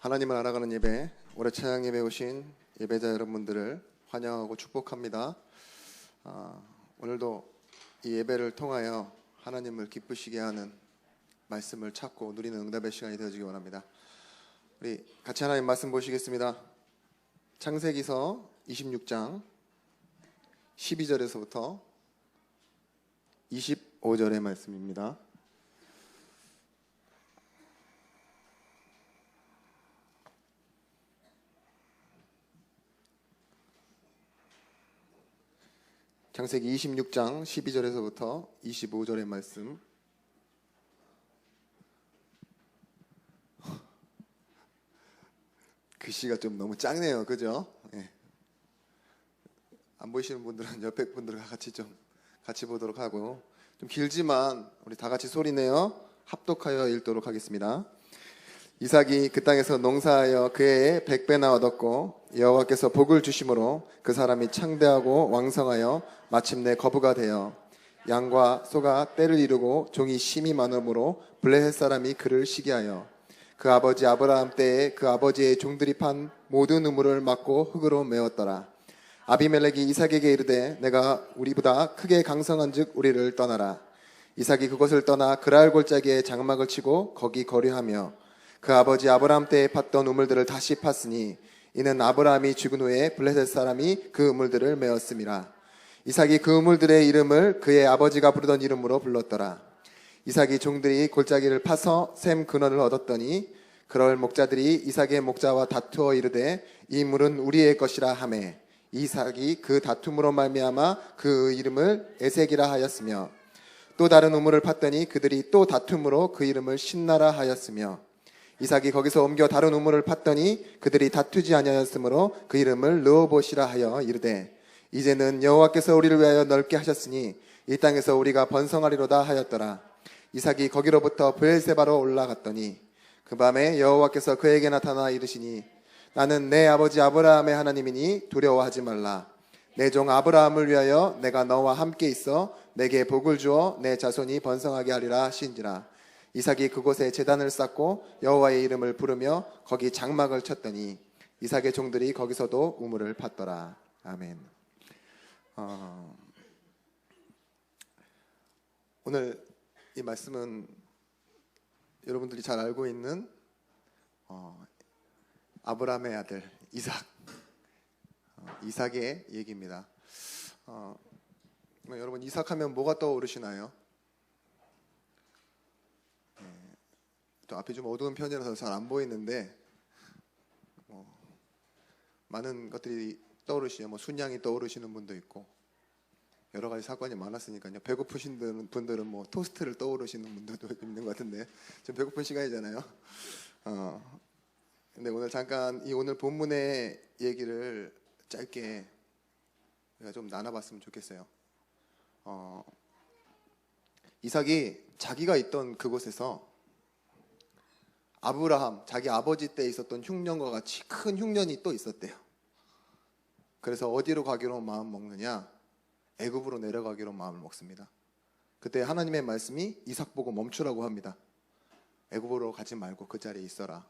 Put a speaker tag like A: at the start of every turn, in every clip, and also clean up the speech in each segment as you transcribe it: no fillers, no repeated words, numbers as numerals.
A: 하나님을 알아가는 예배, 올해 찬양 예배 오신 예배자 여러분들을 환영하고 축복합니다. 오늘도 이 예배를 통하여 하나님을 기쁘시게 하는 말씀을 찾고 누리는 응답의 시간이 되어지기 원합니다. 우리 같이 하나님 말씀 보시겠습니다. 창세기서 26장 12절에서부터 25절의 말씀입니다. 창세기 26장 12절에서부터 25절의 말씀. 글씨가 좀 너무 작네요, 그죠? 예. 안 보이시는 분들은 옆에 분들과 같이 보도록 하고, 좀 길지만 우리 다 같이 소리내어 합독하여 읽도록 하겠습니다. 이삭이 그 땅에서 농사하여 그 해에 100배나 얻었고 여호와께서 복을 주심으로 그 사람이 창대하고 왕성하여 마침내 거부가 되어 양과 소가 떼를 이루고 종이 심이 많으므로 블레셋 사람이 그를 시기하여 그 아버지 아브라함 때에 그 아버지의 종들이 판 모든 우물을 막고 흙으로 메웠더라. 아비멜렉이 이삭에게 이르되 내가 우리보다 크게 강성한즉 우리를 떠나라. 이삭이 그곳을 떠나 그랄 골짜기에 장막을 치고 거기 거류하며 그 아버지 아브라함 때에 팠던 우물들을 다시 팠으니 이는 아브라함이 죽은 후에 블레셋 사람이 그 우물들을 메었음이라. 이삭이 그 우물들의 이름을 그의 아버지가 부르던 이름으로 불렀더라. 이삭이 종들이 골짜기를 파서 샘 근원을 얻었더니 그럴 목자들이 이삭의 목자와 다투어 이르되 이 물은 우리의 것이라 하매 이삭이 그 다툼으로 말미암아 그 이름을 에색이라 하였으며 또 다른 우물을 팠더니 그들이 또 다툼으로 그 이름을 신나라 하였으며 이삭이 거기서 옮겨 다른 우물을 팠더니 그들이 다투지 아니하였으므로 그 이름을 르호봇이라 하여 이르되 이제는 여호와께서 우리를 위하여 넓게 하셨으니 이 땅에서 우리가 번성하리로다 하였더라. 이삭이 거기로부터 브엘세바로 올라갔더니 그 밤에 여호와께서 그에게 나타나 이르시니 나는 내 아버지 아브라함의 하나님이니 두려워하지 말라. 내 종 아브라함을 위하여 내가 너와 함께 있어 내게 복을 주어 내 자손이 번성하게 하리라 하신지라. 이삭이 그곳에 제단을 쌓고 여호와의 이름을 부르며 거기 장막을 쳤더니 이삭의 종들이 거기서도 우물을 팠더라. 아멘. 오늘 이 말씀은 여러분들이 잘 알고 있는 아브라함의 아들 이삭의 얘기입니다. 여러분 이삭하면 뭐가 떠오르시나요? 또 앞이 좀 어두운 편이라서 잘 안 보이는데 많은 것들이 떠오르시죠. 순양이 떠오르시는 분도 있고 여러 가지 사건이 많았으니까요. 배고프신 분들은 토스트를 떠오르시는 분들도 있는 것 같은데 지금 배고픈 시간이잖아요. 근데 오늘 잠깐 이 오늘 본문의 얘기를 짧게 우리가 좀 나눠봤으면 좋겠어요. 이삭이 자기가 있던 그곳에서 아브라함, 자기 아버지 때 있었던 흉년과 같이 큰 흉년이 또 있었대요. 그래서 어디로 가기로 마음 먹느냐? 애굽으로 내려가기로 마음을 먹습니다. 그때 하나님의 말씀이 이삭 보고 멈추라고 합니다. 애굽으로 가지 말고 그 자리에 있어라.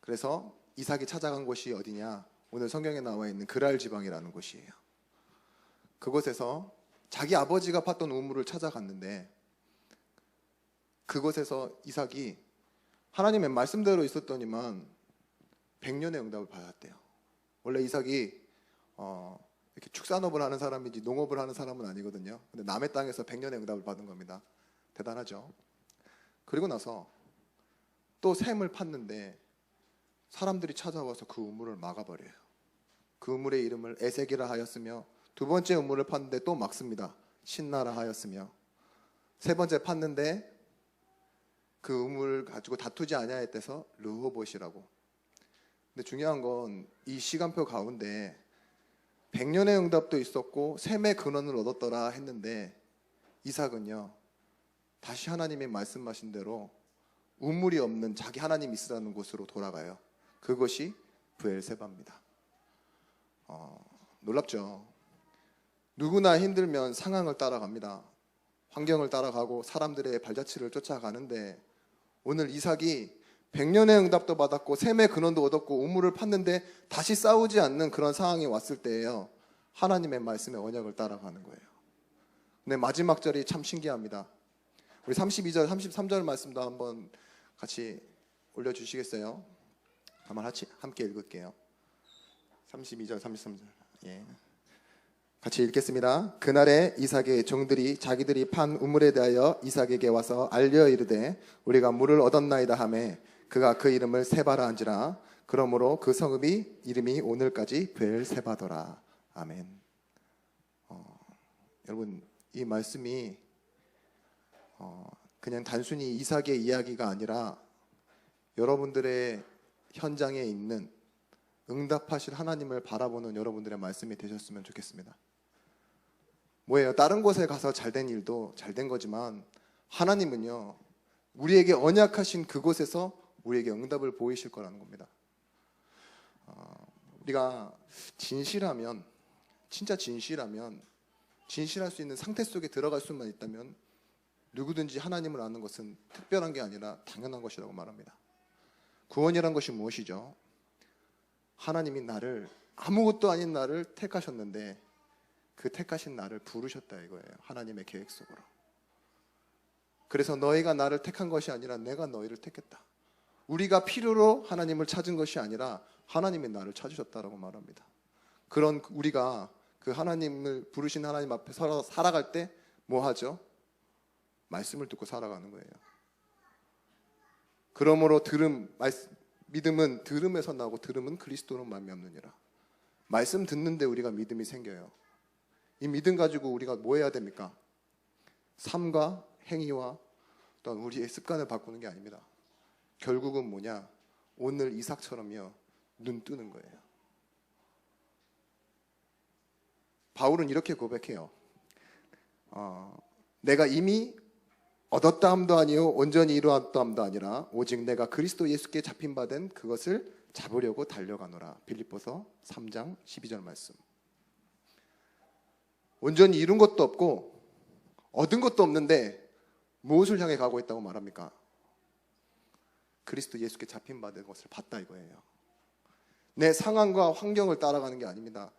A: 그래서 이삭이 찾아간 곳이 어디냐? 오늘 성경에 나와 있는 그랄 지방이라는 곳이에요. 그곳에서 자기 아버지가 팠던 우물을 찾아갔는데 그곳에서 이삭이 하나님의 말씀대로 있었더니만 100년의 응답을 받았대요. 원래 이삭이 이렇게 축산업을 하는 사람이지 농업을 하는 사람은 아니거든요. 근데 남의 땅에서 100년의 응답을 받은 겁니다. 대단하죠. 그리고 나서 또 샘을 팠는데 사람들이 찾아와서 그 우물을 막아버려요. 그 우물의 이름을 에색이라 하였으며 두 번째 우물을 팠는데 또 막습니다. 신나라 하였으며 세 번째 팠는데 그 우물을 가지고 다투지 아니하였대서 르호봇이라고. 근데 중요한 건 이 시간표 가운데 100년의 응답도 있었고 샘의 근원을 얻었더라 했는데 이삭은요 다시 하나님이 말씀하신 대로 우물이 없는 자기 하나님 있으라는 곳으로 돌아가요. 그것이 브엘세바입니다. 놀랍죠. 누구나 힘들면 상황을 따라갑니다. 환경을 따라가고 사람들의 발자취를 쫓아가는데 오늘 이삭이 백년의 응답도 받았고 샘의 근원도 얻었고 우물을 팠는데 다시 싸우지 않는 그런 상황이 왔을 때예요. 하나님의 말씀의 언약을 따라가는 거예요. 근데 마지막 절이 참 신기합니다. 우리 32절, 33절 말씀도 한번 같이 올려주시겠어요? 한번 함께 읽을게요. 32절, 33절. 예. 같이 읽겠습니다. 그날에 이삭의 종들이 자기들이 판 우물에 대하여 이삭에게 와서 알려 이르되 우리가 물을 얻었나이다 하매 그가 그 이름을 세바라 한지라. 그러므로 그 성읍이 이름이 오늘까지 브엘세바더라. 아멘. 여러분, 이 말씀이 그냥 단순히 이삭의 이야기가 아니라 여러분들의 현장에 있는 응답하실 하나님을 바라보는 여러분들의 말씀이 되셨으면 좋겠습니다. 뭐예요? 다른 곳에 가서 잘된 일도 잘된 거지만 하나님은요, 우리에게 언약하신 그곳에서 우리에게 응답을 보이실 거라는 겁니다. 우리가 진실하면, 진짜 진실하면, 진실할 수 있는 상태 속에 들어갈 수만 있다면 누구든지 하나님을 아는 것은 특별한 게 아니라 당연한 것이라고 말합니다. 구원이란 것이 무엇이죠? 하나님이 나를, 아무것도 아닌 나를 택하셨는데 그 택하신 나를 부르셨다 이거예요. 하나님의 계획 속으로. 그래서 너희가 나를 택한 것이 아니라 내가 너희를 택했다. 우리가 필요로 하나님을 찾은 것이 아니라 하나님이 나를 찾으셨다라고 말합니다. 그런 우리가 그 하나님을 부르신 하나님 앞에 살아갈 때 뭐 하죠? 말씀을 듣고 살아가는 거예요. 그러므로 믿음은 들음에서 나고 들음은 그리스도로 말미암느니라. 말씀 듣는데 우리가 믿음이 생겨요. 이 믿음 가지고 우리가 뭐 해야 됩니까? 삶과 행위와 또한 우리의 습관을 바꾸는 게 아닙니다. 결국은 뭐냐? 오늘 이삭처럼요, 눈 뜨는 거예요. 바울은 이렇게 고백해요. 내가 이미 얻었다 함도 아니요 온전히 이루었다 함도 아니라 오직 내가 그리스도 예수께 잡힌 바 된 그것을 잡으려고 달려가노라. 빌립보서 3장 12절 말씀. 온전히 이룬 것도 없고 얻은 것도 없는데 무엇을 향해 가고 있다고 말합니까? 그리스도 예수께 잡힌 바 된 것을 봤다 이거예요. 내 상황과 환경을 따라가는 게 아닙니다.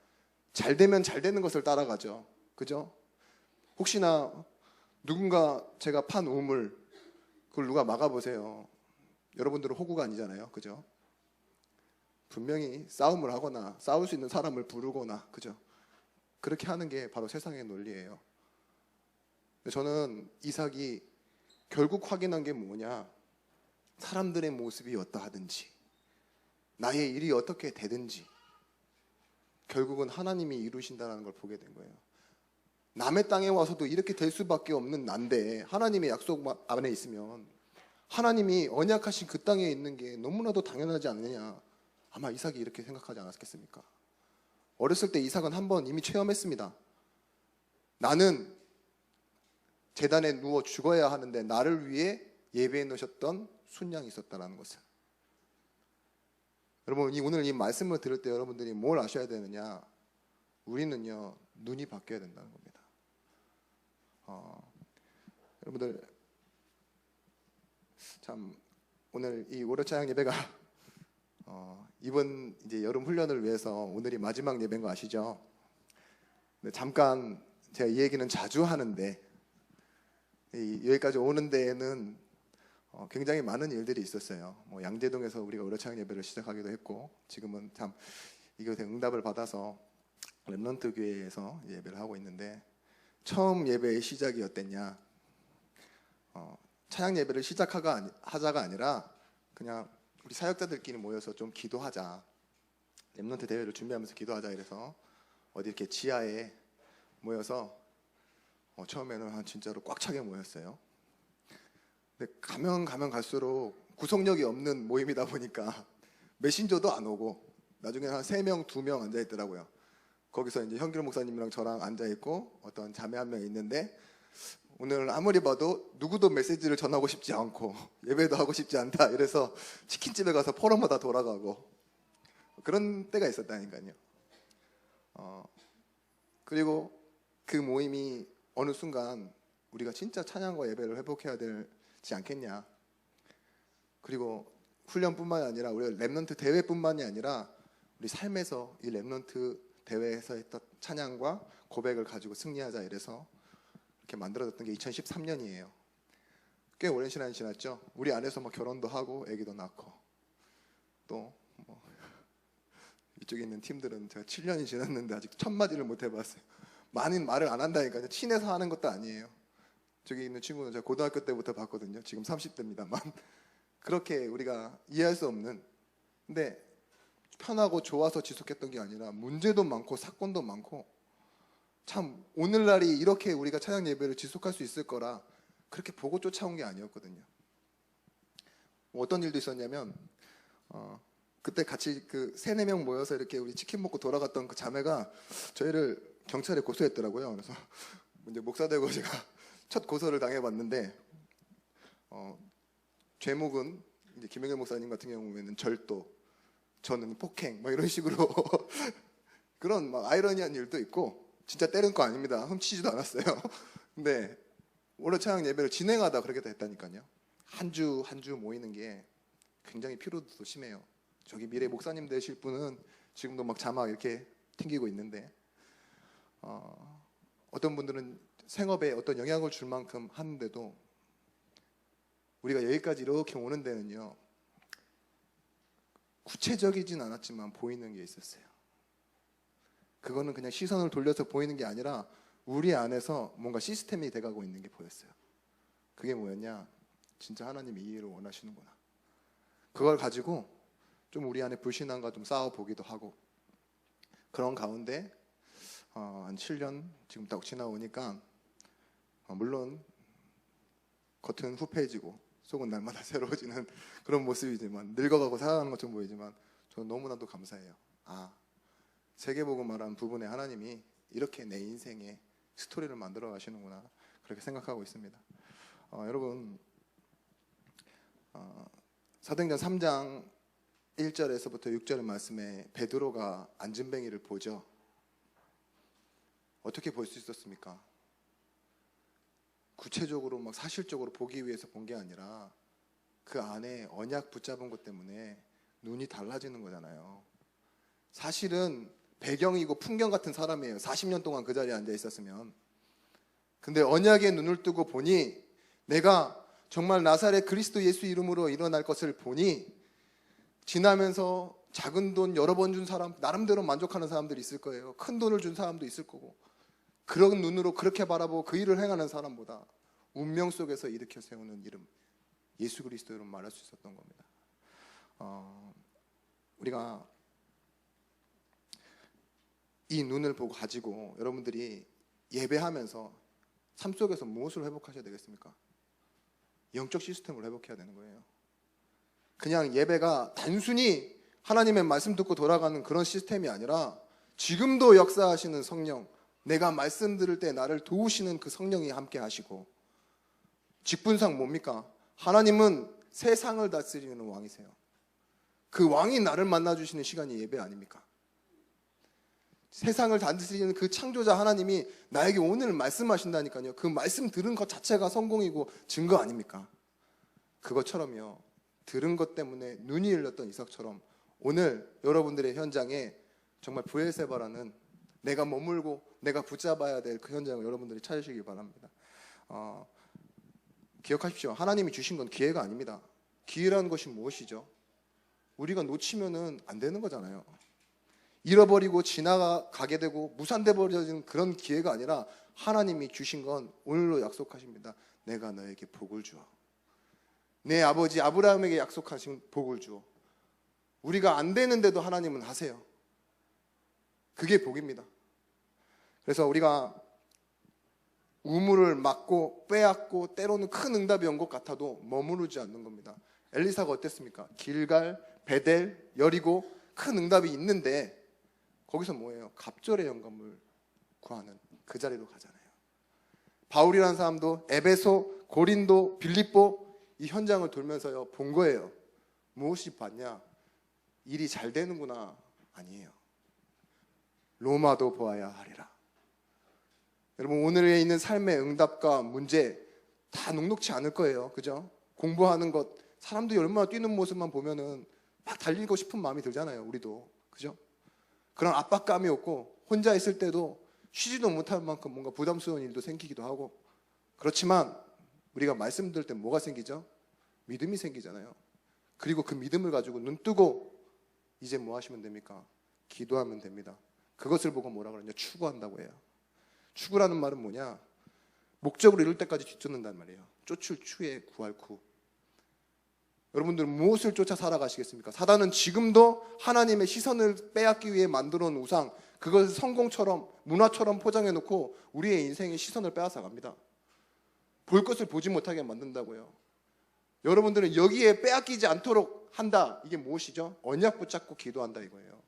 A: 잘 되면 잘 되는 것을 따라가죠. 그죠? 혹시나 누군가 제가 판 우물 그걸 누가 막아보세요. 여러분들은 호구가 아니잖아요. 그죠? 분명히 싸움을 하거나 싸울 수 있는 사람을 부르거나, 그죠? 그렇게 하는 게 바로 세상의 논리예요. 저는 이삭이 결국 확인한 게 뭐냐? 사람들의 모습이 어떠하든지 나의 일이 어떻게 되든지 결국은 하나님이 이루신다는 걸 보게 된 거예요. 남의 땅에 와서도 이렇게 될 수밖에 없는 난데 하나님의 약속 안에 있으면 하나님이 언약하신 그 땅에 있는 게 너무나도 당연하지 않느냐. 아마 이삭이 이렇게 생각하지 않았겠습니까? 어렸을 때 이삭은 한번 이미 체험했습니다. 나는 제단에 누워 죽어야 하는데 나를 위해 예배해 놓으셨던 순양이 있었다는 것을. 여러분, 오늘 이 말씀을 들을 때 여러분들이 뭘 아셔야 되느냐? 우리는요, 눈이 바뀌어야 된다는 겁니다. 여러분들 참 오늘 이 월요 찬양 예배가 이번 이제 여름 훈련을 위해서 오늘이 마지막 예배인 거 아시죠? 근데 잠깐 제가 이 얘기는 자주 하는데 여기까지 오는 데에는 굉장히 많은 일들이 있었어요. 뭐 양재동에서 우리가 월요 찬양 예배를 시작하기도 했고 지금은 참 이것에 응답을 받아서 렘넌트 교회에서 예배를 하고 있는데 처음 예배의 시작이 어땠냐? 찬양 예배를 하자가 아니라 그냥 우리 사역자들끼리 모여서 좀 기도하자. 렘넌트 대회를 준비하면서 기도하자 이래서 어디 이렇게 지하에 모여서 처음에는 진짜로 꽉 차게 모였어요. 근데 가면 갈수록 구속력이 없는 모임이다 보니까 메신저도 안 오고 나중에 한 3명, 2명 앉아 있더라고요. 거기서 이제 현길 목사님이랑 저랑 앉아 있고 어떤 자매 한 명 있는데 오늘 아무리 봐도 누구도 메시지를 전하고 싶지 않고 예배도 하고 싶지 않다. 이래서 치킨집에 가서 포럼마다 돌아가고 그런 때가 있었다니까요. 그리고 그 모임이 어느 순간 우리가 진짜 찬양과 예배를 회복해야 되지 않겠냐. 그리고 훈련뿐만 아니라 우리 랩넌트 대회뿐만이 아니라 우리 삶에서 이 랩넌트 대회에서 했던 찬양과 고백을 가지고 승리하자 이래서 이렇게 만들어졌던 게 2013년이에요. 꽤 오랜 시간이 지났죠. 우리 안에서 뭐 결혼도 하고 아기도 낳고 또 뭐 이쪽에 있는 팀들은 제가 7년이 지났는데 아직 첫 마디를 못 해봤어요. 많은 말을 안 한다니까요. 친해서 하는 것도 아니에요. 저기 있는 친구는 제가 고등학교 때부터 봤거든요. 지금 30대입니다만 그렇게 우리가 이해할 수 없는, 근데 편하고 좋아서 지속했던 게 아니라 문제도 많고 사건도 많고, 참 오늘날이 이렇게 우리가 찬양 예배를 지속할 수 있을 거라 그렇게 보고 쫓아온 게 아니었거든요. 어떤 일도 있었냐면 그때 같이 그 3-4명 모여서 이렇게 우리 치킨 먹고 돌아갔던 그 자매가 저희를 경찰에 고소했더라고요. 그래서 이제 목사 되고 제가 첫 고소를 당해봤는데 죄목은 이제 김영일 목사님 같은 경우에는 절도, 저는 폭행, 뭐 이런 식으로 그런 막 아이러니한 일도 있고, 진짜 때린 거 아닙니다. 훔치지도 않았어요. 근데 원래 찬양 예배를 진행하다 그렇게 됐다니까요. 한 주 한 주 모이는 게 굉장히 피로도 심해요. 저기 미래 목사님 되실 분은 지금도 막 자막 이렇게 튕기고 있는데 어떤 분들은 생업에 어떤 영향을 줄 만큼 하는데도 우리가 여기까지 이렇게 오는 데는요, 구체적이진 않았지만 보이는 게 있었어요. 그거는 그냥 시선을 돌려서 보이는 게 아니라 우리 안에서 뭔가 시스템이 돼가고 있는 게 보였어요. 그게 뭐였냐? 진짜 하나님이 이 일을 원하시는구나. 그걸 가지고 좀 우리 안에 불신앙과 좀 싸워보기도 하고, 그런 가운데 한 7년 지금 딱 지나오니까 물론 겉은 후패해지고 속은 날마다 새로워지는 그런 모습이지만, 늙어가고 살아가는 것처럼 보이지만 저는 너무나도 감사해요. 세계복음 말하는 부분에 하나님이 이렇게 내 인생에 스토리를 만들어 가시는구나, 그렇게 생각하고 있습니다. 여러분, 사도행전 3장 1절에서부터 6절 말씀에 베드로가 안진뱅이를 보죠. 어떻게 볼 수 있었습니까? 구체적으로 막 사실적으로 보기 위해서 본 게 아니라 그 안에 언약 붙잡은 것 때문에 눈이 달라지는 거잖아요. 사실은 배경이고 풍경 같은 사람이에요. 40년 동안 그 자리에 앉아 있었으면. 근데 언약에 눈을 뜨고 보니, 내가 정말 나사렛 그리스도 예수 이름으로 일어날 것을 보니, 지나면서 작은 돈 여러 번 준 사람, 나름대로 만족하는 사람들이 있을 거예요. 큰 돈을 준 사람도 있을 거고, 그런 눈으로 그렇게 바라보고 그 일을 행하는 사람보다 운명 속에서 일으켜 세우는 이름, 예수 그리스도 이름 말할 수 있었던 겁니다. 우리가 이 눈을 보고 가지고 여러분들이 예배하면서 삶 속에서 무엇을 회복하셔야 되겠습니까? 영적 시스템을 회복해야 되는 거예요. 그냥 예배가 단순히 하나님의 말씀 듣고 돌아가는 그런 시스템이 아니라, 지금도 역사하시는 성령, 내가 말씀 들을 때 나를 도우시는 그 성령이 함께 하시고, 직분상 뭡니까? 하나님은 세상을 다스리는 왕이세요. 그 왕이 나를 만나주시는 시간이 예배 아닙니까? 세상을 다스리는 그 창조자 하나님이 나에게 오늘 말씀하신다니까요. 그 말씀 들은 것 자체가 성공이고 증거 아닙니까? 그것처럼요, 들은 것 때문에 눈이 열렸던 이삭처럼 오늘 여러분들의 현장에 정말 브엘세바라는, 내가 머물고 내가 붙잡아야 될 그 현장을 여러분들이 찾으시기 바랍니다. 기억하십시오. 하나님이 주신 건 기회가 아닙니다. 기회라는 것이 무엇이죠? 우리가 놓치면은 안 되는 거잖아요. 잃어버리고 지나가게 되고 무산돼 버려지는 그런 기회가 아니라, 하나님이 주신 건 오늘로 약속하십니다. 내가 너에게 복을 주어. 내 아버지 아브라함에게 약속하신 복을 주어. 우리가 안 되는데도 하나님은 하세요. 그게 복입니다. 그래서 우리가 우물을 막고 빼앗고 때로는 큰 응답이 온 것 같아도 머무르지 않는 겁니다. 엘리사가 어땠습니까? 길갈, 베델, 여리고 큰 응답이 있는데 거기서 뭐예요? 갑절의 영감을 구하는 그 자리로 가잖아요. 바울이라는 사람도 에베소, 고린도, 빌립보 이 현장을 돌면서요 본 거예요. 무엇이 봤냐? 일이 잘 되는구나. 아니에요. 로마도 보아야 하리라. 여러분, 오늘에 있는 삶의 응답과 문제 다 녹록치 않을 거예요. 그죠? 공부하는 것, 사람들이 얼마나 뛰는 모습만 보면은 막 달리고 싶은 마음이 들잖아요. 우리도. 그죠? 그런 압박감이 없고 혼자 있을 때도 쉬지도 못할 만큼 뭔가 부담스러운 일도 생기기도 하고, 그렇지만 우리가 말씀 들을 때 뭐가 생기죠? 믿음이 생기잖아요. 그리고 그 믿음을 가지고 눈 뜨고 이제 뭐 하시면 됩니까? 기도하면 됩니다. 그것을 보고 뭐라 그러냐? 추구한다고 해요. 추구라는 말은 뭐냐? 목적으로 이룰 때까지 뒤쫓는단 말이에요. 쫓을 추에 구할 구. 여러분들은 무엇을 쫓아 살아가시겠습니까? 사단은 지금도 하나님의 시선을 빼앗기 위해 만들어 놓은 우상, 그것을 성공처럼 문화처럼 포장해 놓고 우리의 인생의 시선을 빼앗아 갑니다. 볼 것을 보지 못하게 만든다고요. 여러분들은 여기에 빼앗기지 않도록 한다. 이게 무엇이죠? 언약 붙잡고 기도한다 이거예요.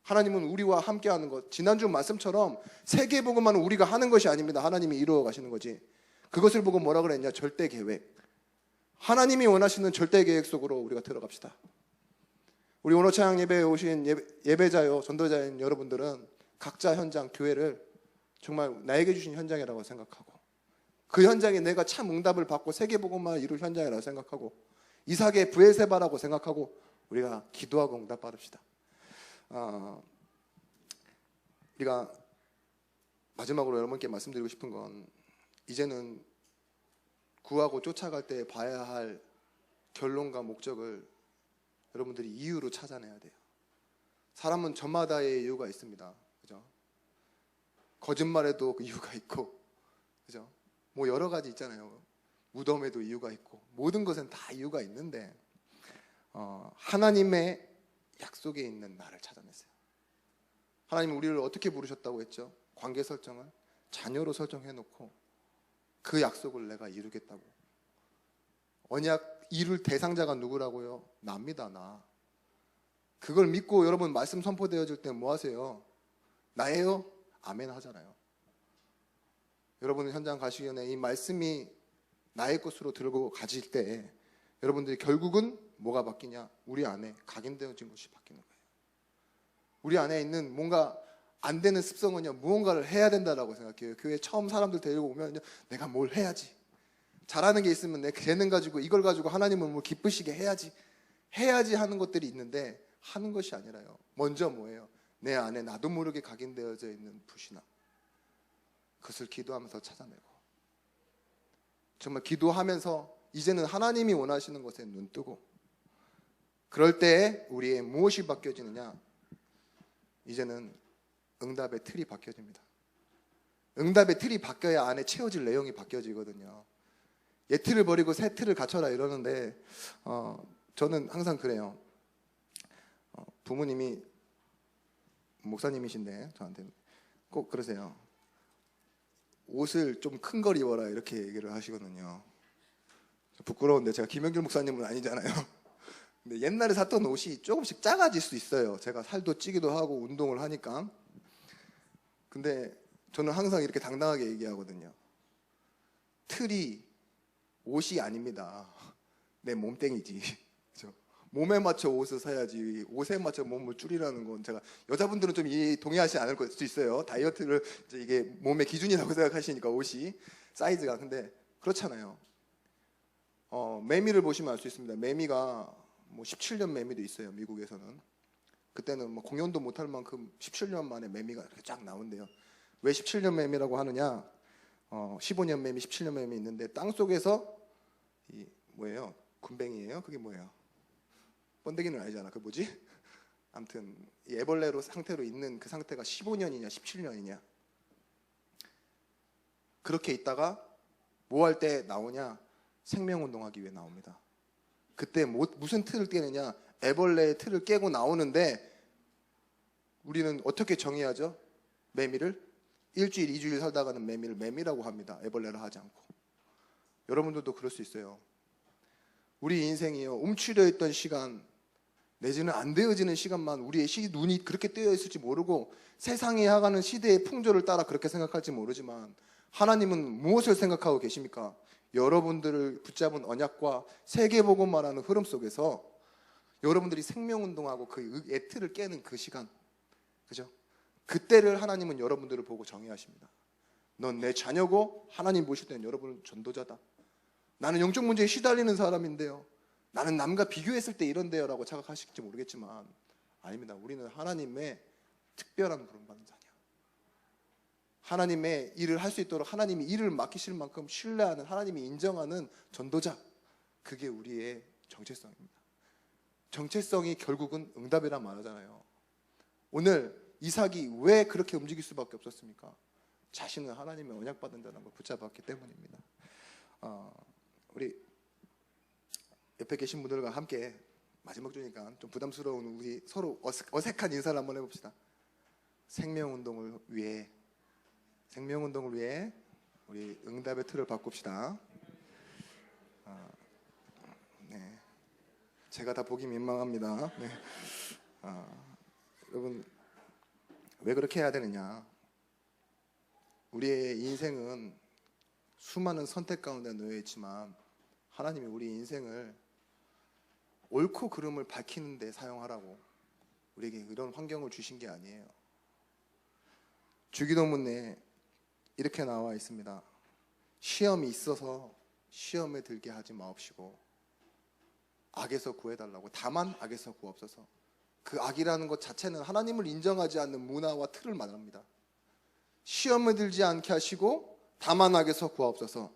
A: 하나님은 우리와 함께하는 것, 지난주 말씀처럼 세계복음만은 우리가 하는 것이 아닙니다. 하나님이 이루어 가시는 거지. 그것을 보고 뭐라 그랬냐? 절대 계획. 하나님이 원하시는 절대 계획 속으로 우리가 들어갑시다. 우리 오늘 찬양 예배에 오신 예배자요, 전도자인 여러분들은 각자 현장, 교회를 정말 나에게 주신 현장이라고 생각하고, 그 현장에 내가 참 응답을 받고 세계복음만을 이룰 현장이라고 생각하고, 이삭의 브엘세바라고 생각하고 우리가 기도하고 응답 받읍시다. 우리가 마지막으로 여러분께 말씀드리고 싶은 건, 이제는 구하고 쫓아갈 때 봐야 할 결론과 목적을 여러분들이 이유로 찾아내야 돼요. 사람은 저마다의 이유가 있습니다. 그죠? 거짓말에도 그 이유가 있고, 그죠? 뭐 여러 가지 있잖아요. 무덤에도 이유가 있고, 모든 것은 다 이유가 있는데, 하나님의 약속에 있는 나를 찾아냈어요. 하나님은 우리를 어떻게 부르셨다고 했죠? 관계 설정을 자녀로 설정해놓고 그 약속을 내가 이루겠다고. 언약 이룰 대상자가 누구라고요? 나입니다. 나. 그걸 믿고 여러분 말씀 선포되어질 때 뭐 하세요? 나예요? 아멘 하잖아요. 여러분 현장 가시기 전에 이 말씀이 나의 것으로 들고 가실 때 여러분들이 결국은 뭐가 바뀌냐? 우리 안에 각인되어진 것이 바뀌는 거예요. 우리 안에 있는 뭔가 안 되는 습성은요, 무언가를 해야 된다라고 생각해요. 교회 처음 사람들 데리고 오면 내가 뭘 해야지. 잘하는 게 있으면 내 재능 가지고 이걸 가지고 하나님을 뭐 기쁘시게 해야지 하는 것들이 있는데, 하는 것이 아니라요. 먼저 뭐예요? 내 안에 나도 모르게 각인되어져 있는 불신앙. 그것을 기도하면서 찾아내고, 정말 기도하면서 이제는 하나님이 원하시는 것에 눈 뜨고, 그럴 때 우리의 무엇이 바뀌어지느냐? 이제는 응답의 틀이 바뀌어집니다. 응답의 틀이 바뀌어야 안에 채워질 내용이 바뀌어지거든요. 옛 틀을 버리고 새 틀을 갖춰라 이러는데, 저는 항상 그래요. 부모님이 목사님이신데 저한테 꼭 그러세요. 옷을 좀 큰 걸 입어라 이렇게 얘기를 하시거든요. 부끄러운데 제가 김영길 목사님은 아니잖아요. 근데 옛날에 샀던 옷이 조금씩 작아질 수 있어요. 제가 살도 찌기도 하고 운동을 하니까. 근데 저는 항상 이렇게 당당하게 얘기하거든요. 틀이 옷이 아닙니다. 내 몸땡이지. 그렇죠? 몸에 맞춰 옷을 사야지 옷에 맞춰 몸을 줄이라는 건, 제가 여자분들은 좀 동의하지 않을 수 있어요. 다이어트를 이제 이게 몸의 기준이라고 생각하시니까 옷이 사이즈가. 근데 그렇잖아요. 매미를 보시면 알 수 있습니다. 매미가 뭐 17년 매미도 있어요. 미국에서는. 그때는 뭐 공연도 못할 만큼 17년 만에 매미가 이렇게 쫙 나온대요. 왜 17년 매미라고 하느냐? 15년 매미, 17년 매미 있는데, 땅 속에서 이 뭐예요? 군뱅이에요? 그게 뭐예요? 번데기는 아니잖아. 그 뭐지? 아무튼 이 애벌레로 상태로 있는 그 상태가 15년이냐 17년이냐. 그렇게 있다가 뭐 할 때 나오냐? 생명운동하기 위해 나옵니다. 그때 무슨 틀을 깨느냐? 애벌레의 틀을 깨고 나오는데, 우리는 어떻게 정의하죠? 매미를? 일주일, 2주일 살다가는 매미를 매미라고 합니다. 애벌레를 하지 않고. 여러분들도 그럴 수 있어요. 우리 인생이요, 움츠려 있던 시간, 내지는 안 되어지는 시간만 우리의 눈이 그렇게 뜨여 있을지 모르고, 세상이 향하는 시대의 풍조를 따라 그렇게 생각할지 모르지만, 하나님은 무엇을 생각하고 계십니까? 여러분들을 붙잡은 언약과 세계복음만하는 흐름 속에서 여러분들이 생명운동하고 그 애틀을 깨는 그 시간, 그죠? 그때를 하나님은 여러분들을 보고 정의하십니다. 넌 내 자녀고, 하나님 보실 때는 여러분은 전도자다. 나는 영적 문제에 시달리는 사람인데요, 나는 남과 비교했을 때 이런데요라고 생각하실지 모르겠지만 아닙니다. 우리는 하나님의 특별한 부름받은 자냐. 하나님의 일을 할 수 있도록 하나님이 일을 맡기실 만큼 신뢰하는, 하나님이 인정하는 전도자, 그게 우리의 정체성입니다. 정체성이 결국은 응답이란 말하잖아요. 오늘 이삭이 왜 그렇게 움직일 수밖에 없었습니까? 자신은 하나님의 언약받은 자라는 걸 붙잡았기 때문입니다. 우리 옆에 계신 분들과 함께 마지막 주니까 좀 부담스러운 우리 서로 어색한 인사를 한번 해봅시다. 생명운동을 위해 우리 응답의 틀을 바꿉시다. 네. 제가 다 보기 민망합니다. 네. 여러분, 왜 그렇게 해야 되느냐? 우리의 인생은 수많은 선택 가운데 놓여 있지만 하나님이 우리 인생을 옳고 그름을 밝히는 데 사용하라고 우리에게 이런 환경을 주신 게 아니에요. 주기도문에 이렇게 나와 있습니다. 시험이 있어서 시험에 들게 하지 마옵시고 악에서 구해달라고. 다만 악에서 구하옵소서. 그 악이라는 것 자체는 하나님을 인정하지 않는 문화와 틀을 말합니다. 시험에 들지 않게 하시고 다만 악에서 구하옵소서.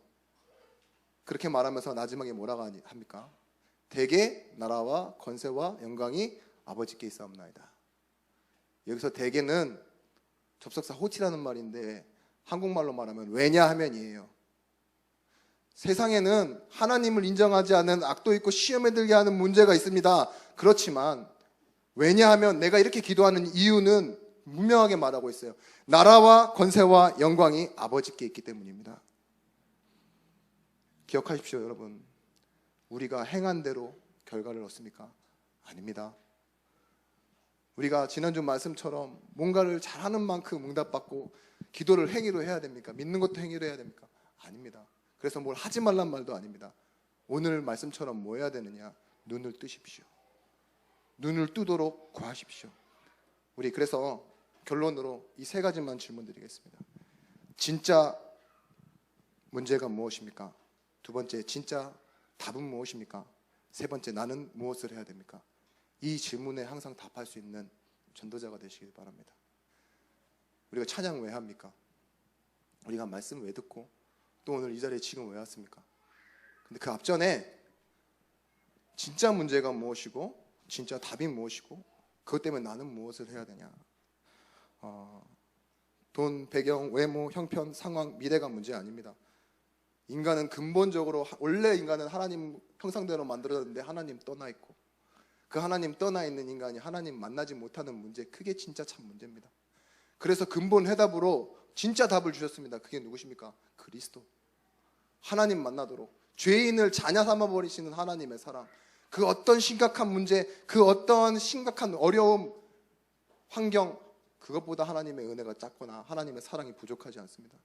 A: 그렇게 말하면서 마지막에 뭐라고 합니까? 대개 나라와 권세와 영광이 아버지께 있사옵나이다. 여기서 대개는 접속사 호치라는 말인데 한국말로 말하면 왜냐하면이에요. 세상에는 하나님을 인정하지 않는 악도 있고 시험에 들게 하는 문제가 있습니다. 그렇지만 왜냐하면 내가 이렇게 기도하는 이유는 분명하게 말하고 있어요. 나라와 권세와 영광이 아버지께 있기 때문입니다. 기억하십시오, 여러분. 우리가 행한 대로 결과를 얻습니까? 아닙니다. 우리가 지난주 말씀처럼 뭔가를 잘하는 만큼 응답받고 기도를 행위로 해야 됩니까? 믿는 것도 행위로 해야 됩니까? 아닙니다. 그래서 뭘 하지 말란 말도 아닙니다. 오늘 말씀처럼 뭐 해야 되느냐? 눈을 뜨십시오. 눈을 뜨도록 구하십시오. 우리 그래서 결론으로 이 세 가지만 질문드리겠습니다. 진짜 문제가 무엇입니까? 두 번째, 진짜 답은 무엇입니까? 세 번째, 나는 무엇을 해야 됩니까? 이 질문에 항상 답할 수 있는 전도자가 되시길 바랍니다. 우리가 찬양 왜 합니까? 우리가 말씀 왜 듣고 또 오늘 이 자리에 지금 왜 왔습니까? 근데 그 앞전에 진짜 문제가 무엇이고 진짜 답이 무엇이고 그것 때문에 나는 무엇을 해야 되냐? 돈, 배경, 외모, 형편, 상황, 미래가 문제 아닙니다. 인간은 근본적으로 원래 인간은 하나님 형상대로 만들어졌는데 하나님 떠나 있고 그 하나님 떠나 있는 인간이 하나님 만나지 못하는 문제, 그게 진짜 참 문제입니다. 그래서 근본 해답으로 진짜 답을 주셨습니다. 그게 누구십니까? 그리스도. 하나님 만나도록 죄인을 자녀 삼아버리시는 하나님의 사랑, 그 어떤 심각한 문제, 그 어떤 심각한 어려움, 환경, 그것보다 하나님의 은혜가 작거나 하나님의 사랑이 부족하지 않습니다.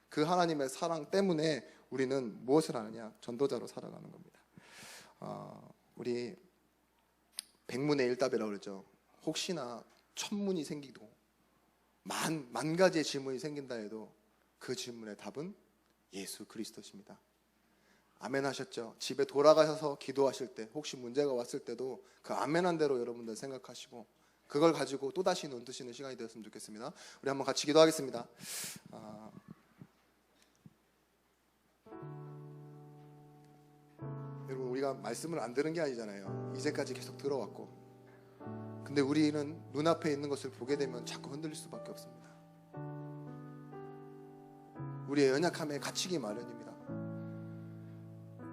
A: 그 하나님의 사랑 때문에 우리는 무엇을 하느냐? 전도자로 살아가는 겁니다. 우리 백문의 일답이라고 그러죠. 혹시나 천문이 생기고 만 가지의 질문이 생긴다 해도 그 질문의 답은 예수 그리스도십니다. 아멘 하셨죠? 집에 돌아가셔서 기도하실 때 혹시 문제가 왔을 때도 그 아멘한 대로 여러분들 생각하시고 그걸 가지고 또다시 눈 뜨시는 시간이 되었으면 좋겠습니다. 우리 한번 같이 기도하겠습니다. 여러분, 우리가 말씀을 안 들은 게 아니잖아요. 이제까지 계속 들어왔고, 근데 우리는 눈앞에 있는 것을 보게 되면 자꾸 흔들릴 수밖에 없습니다. 우리의 연약함에 갇히기 마련입니다.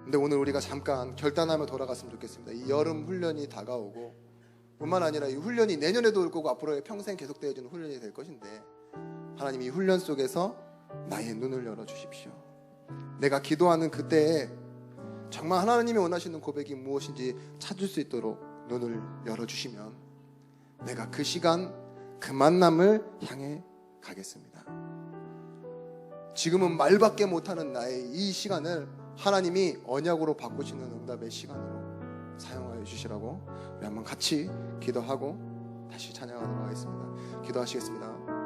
A: 근데 오늘 우리가 잠깐 결단하며 돌아갔으면 좋겠습니다. 이 여름 훈련이 다가오고 뿐만 아니라 이 훈련이 내년에도 올 거고 앞으로 평생 계속되어지는 훈련이 될 것인데 하나님 이 훈련 속에서 나의 눈을 열어주십시오. 내가 기도하는 그때에 정말 하나님이 원하시는 고백이 무엇인지 찾을 수 있도록 눈을 열어주시면 내가 그 시간 그 만남을 향해 가겠습니다. 지금은 말밖에 못하는 나의 이 시간을 하나님이 언약으로 바꾸시는 응답의 시간으로 사용하여 주시라고 우리 한번 같이 기도하고 다시 찬양하도록 하겠습니다. 기도하시겠습니다.